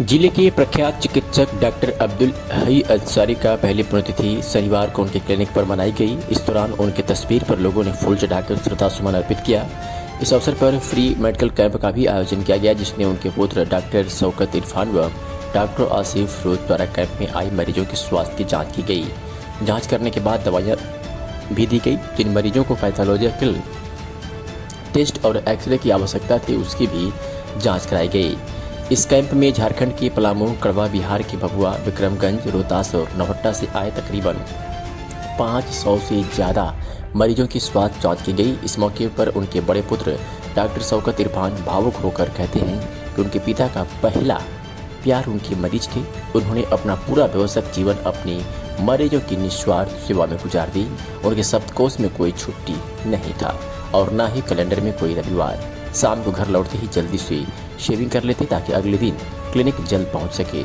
जिले के प्रख्यात चिकित्सक डॉक्टर अब्दुल हई अंसारी का पहली पुण्यतिथि शनिवार को उनके क्लिनिक पर मनाई गई। इस दौरान उनकी तस्वीर पर लोगों ने फूल चढ़ाकर श्रद्धासुमन अर्पित किया। इस अवसर पर फ्री मेडिकल कैंप का भी आयोजन किया गया, जिसमें उनके पुत्र डॉक्टर शौकत इरफान व डॉक्टर आसिफ रोज द्वारा कैंप में आई मरीजों के स्वास्थ्य की जाँच की गई। जाँच करने के बाद दवाइयाँ भी दी गई। जिन मरीजों को पैथोलॉजिकल टेस्ट और एक्सरे की आवश्यकता थी, उसकी भी जाँच कराई गई। इस कैंप में झारखंड के पलामू, कड़वा, बिहार के भभुआ, विक्रमगंज, रोहतास और नौहट्टा से आए तकरीबन 500 से ज़्यादा मरीजों की स्वास्थ्य जांच की गई। इस मौके पर उनके बड़े पुत्र डॉक्टर शौकत इरफान भावुक होकर कहते हैं कि उनके पिता का पहला प्यार उनके मरीज थे। उन्होंने अपना पूरा व्यवसायिक जीवन अपनी मरीजों की निस्वार्थ सेवा में गुजार दी। उनके शब्दकोश में कोई छुट्टी नहीं था और ना ही कैलेंडर में कोई रविवार। शाम को घर लौटते ही जल्दी से शेविंग कर लेते ताकि अगले दिन क्लिनिक जल्द पहुंच सके।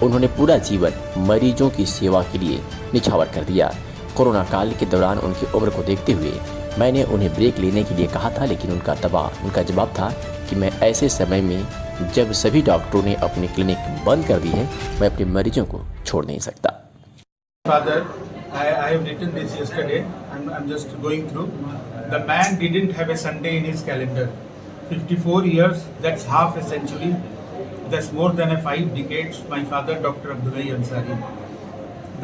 उन्होंने पूरा जीवन मरीजों की सेवा के लिए निछावर कर दिया। कोरोना काल के दौरान उनकी उम्र को देखते हुए मैंने उन्हें ब्रेक लेने के लिए कहा था, लेकिन उनका जवाब था कि मैं ऐसे समय में जब सभी डॉक्टरों ने अपनी क्लिनिक बंद कर दी है, मैं अपने मरीजों को छोड़ नहीं सकता। Father, I have written this yesterday. I'm just going through. The man didn't have a Sunday in his calendar. 54 years, that's half a century. That's more than 5 decades. My father, Dr. Abdul Ansari.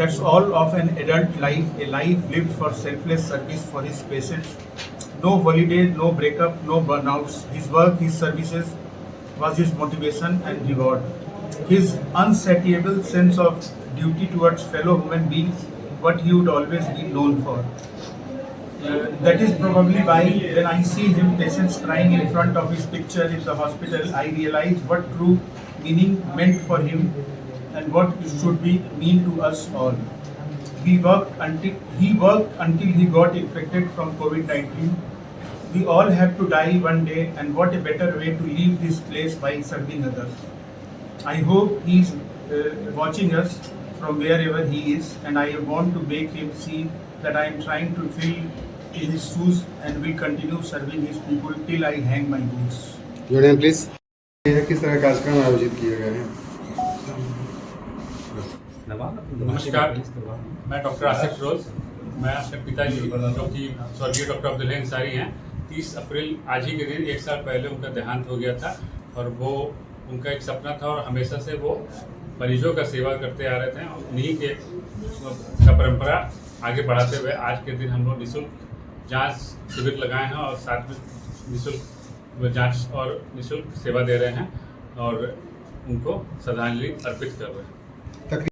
That's all of an adult life, a life lived for selfless service for his patients. No holidays, no breakup, no burnouts. His work, his services was his motivation and reward. His unsatiable sense of duty towards fellow human beings, what he would always be known for. That is probably why when I see him, patients crying in front of his picture in the hospital, I realize what true meaning meant for him and what it should be mean to us all. He worked until he got infected from COVID-19. We all have to die one day, and what a better way to leave this place by serving others. I hope he is watching us from wherever he is, and I want to make him see that I am trying to fill in his shoes and will continue serving his people till I hang my boots. Your name, please. किस तरह कार्यक्रम आयोजित किए गए हैं? नमस्कार, मैं doctor Asif रोज। मैं अपने पिताजी जो कि स्वर्गीय डॉक्टर अब्दुल हई अंसारी हैं, 30 अप्रैल आज ही के दिन 1 साल पहले उनका देहांत हो गया था। और वो उनका एक सपना था और हमेशा से वो मरीजों का सेवा करते आ रहे थे। उन्हीं के का परंपरा आगे बढ़ाते हुए आज के दिन हम लोग निःशुल्क जांच शिविर लगाए हैं और साथ में निःशुल्क जांच और निःशुल्क सेवा दे रहे हैं और उनको श्रद्धांजलि अर्पित कर रहे हैं।